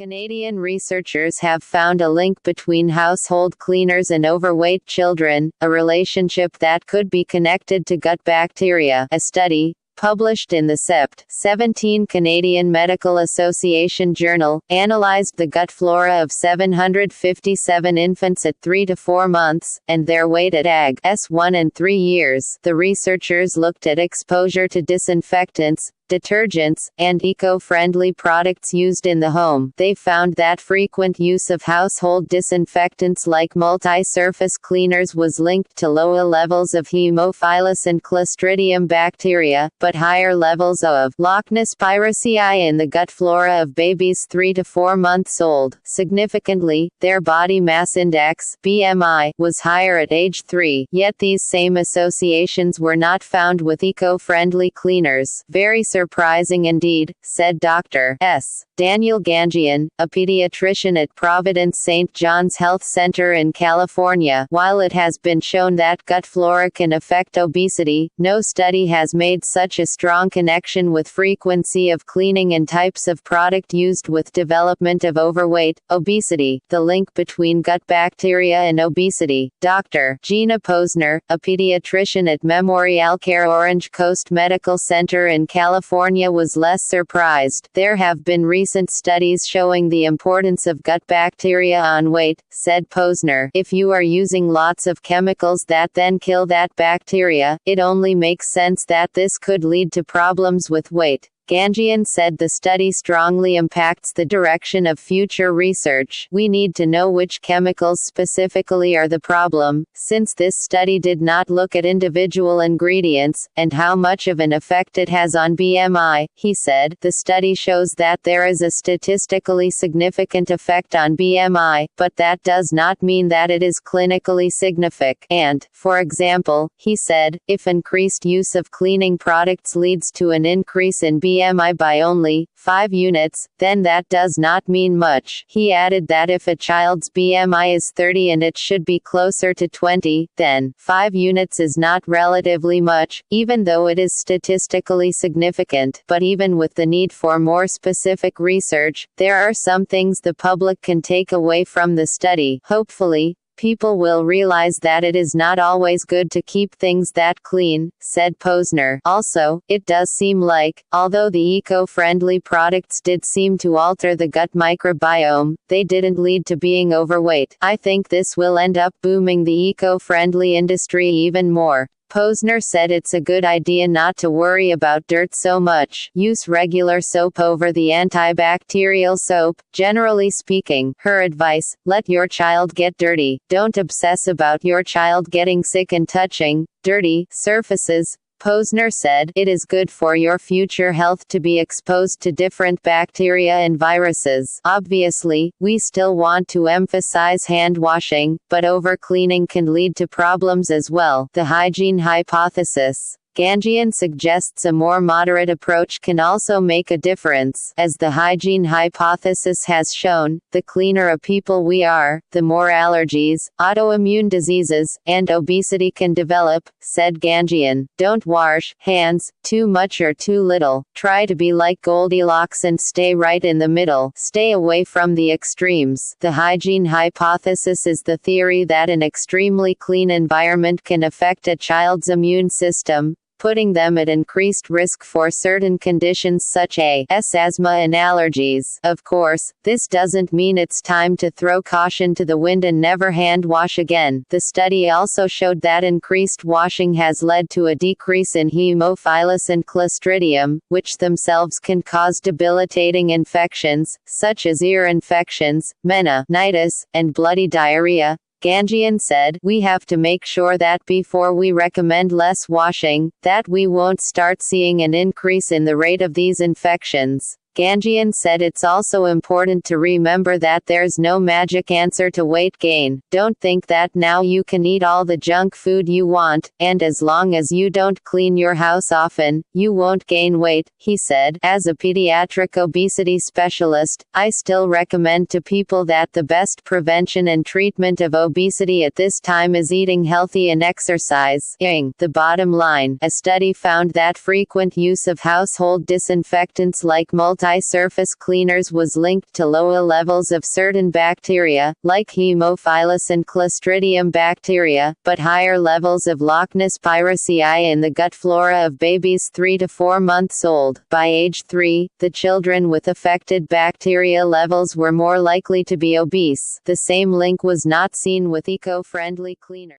Canadian researchers have found a link between household cleaners and overweight children, a relationship that could be connected to gut bacteria. A study, published in the Sept. 17 Canadian Medical Association Journal, analyzed the gut flora of 757 infants at 3 to 4 months, and their weight at AG/S 1 and 3 years. The researchers looked at exposure to disinfectants, detergents, and eco-friendly products used in the home. They found that frequent use of household disinfectants like multi-surface cleaners was linked to lower levels of Haemophilus and Clostridium bacteria, but higher levels of Lochner pyracei in the gut flora of babies 3 to 4 months old. Significantly, their body mass index (BMI) was higher at age 3, yet these same associations were not found with eco-friendly cleaners. Very surprising indeed, said Dr. S. Daniel Ganjian, a pediatrician at Providence St. John's Health Center in California. While it has been shown that gut flora can affect obesity, no study has made such a strong connection with frequency of cleaning and types of product used with development of overweight, obesity. The link between gut bacteria and obesity. Dr. Gina Posner, a pediatrician at Memorialcare Orange Coast Medical Center in California, was less surprised. There have been recent studies showing the importance of gut bacteria on weight, said Posner. If you are using lots of chemicals that then kill that bacteria, it only makes sense that this could lead to problems with weight. Ganjian said the study strongly impacts the direction of future research. We need to know which chemicals specifically are the problem, since this study did not look at individual ingredients, and how much of an effect it has on BMI, he said. The study shows that there is a statistically significant effect on BMI, but that does not mean that it is clinically significant. And, for example, he said, if increased use of cleaning products leads to an increase in BMI by only 5 units, then that does not mean much. He added that if a child's BMI is 30 and it should be closer to 20, then 5 units is not relatively much, even though it is statistically significant. But even with the need for more specific research, there are some things the public can take away from the study. Hopefully, people will realize that it is not always good to keep things that clean, said Posner. Also, it does seem like, although the eco-friendly products did seem to alter the gut microbiome, they didn't lead to being overweight. I think this will end up booming the eco-friendly industry even more. Posner said it's a good idea not to worry about dirt so much. Use regular soap over the antibacterial soap. Generally speaking, her advice, let your child get dirty. Don't obsess about your child getting sick and touching dirty surfaces. Posner said, it is good for your future health to be exposed to different bacteria and viruses. Obviously, we still want to emphasize hand washing, but overcleaning can lead to problems as well. The hygiene hypothesis. Ganjian suggests a more moderate approach can also make a difference. As the hygiene hypothesis has shown, the cleaner a people we are, the more allergies, autoimmune diseases, and obesity can develop, said Ganjian. Don't wash hands too much or too little. Try to be like Goldilocks and stay right in the middle. Stay away from the extremes. The hygiene hypothesis is the theory that an extremely clean environment can affect a child's immune system, putting them at increased risk for certain conditions such as asthma and allergies. Of course, this doesn't mean it's time to throw caution to the wind and never hand wash again. The study also showed that increased washing has led to a decrease in Haemophilus and Clostridium, which themselves can cause debilitating infections, such as ear infections, meningitis, and bloody diarrhea. Ganjian said, we have to make sure that before we recommend less washing, that we won't start seeing an increase in the rate of these infections. Ganjian said it's also important to remember that there's no magic answer to weight gain. Don't think that now you can eat all the junk food you want, and as long as you don't clean your house often, you won't gain weight, he said. As a pediatric obesity specialist, I still recommend to people that the best prevention and treatment of obesity at this time is eating healthy and exercising. The bottom line, a study found that frequent use of household disinfectants like multi multi-surface cleaners was linked to lower levels of certain bacteria, like Haemophilus and Clostridium bacteria, but higher levels of Loch Ness pyracei in the gut flora of babies 3 to 4 months old. By age 3, the children with affected bacteria levels were more likely to be obese. The same link was not seen with eco-friendly cleaners.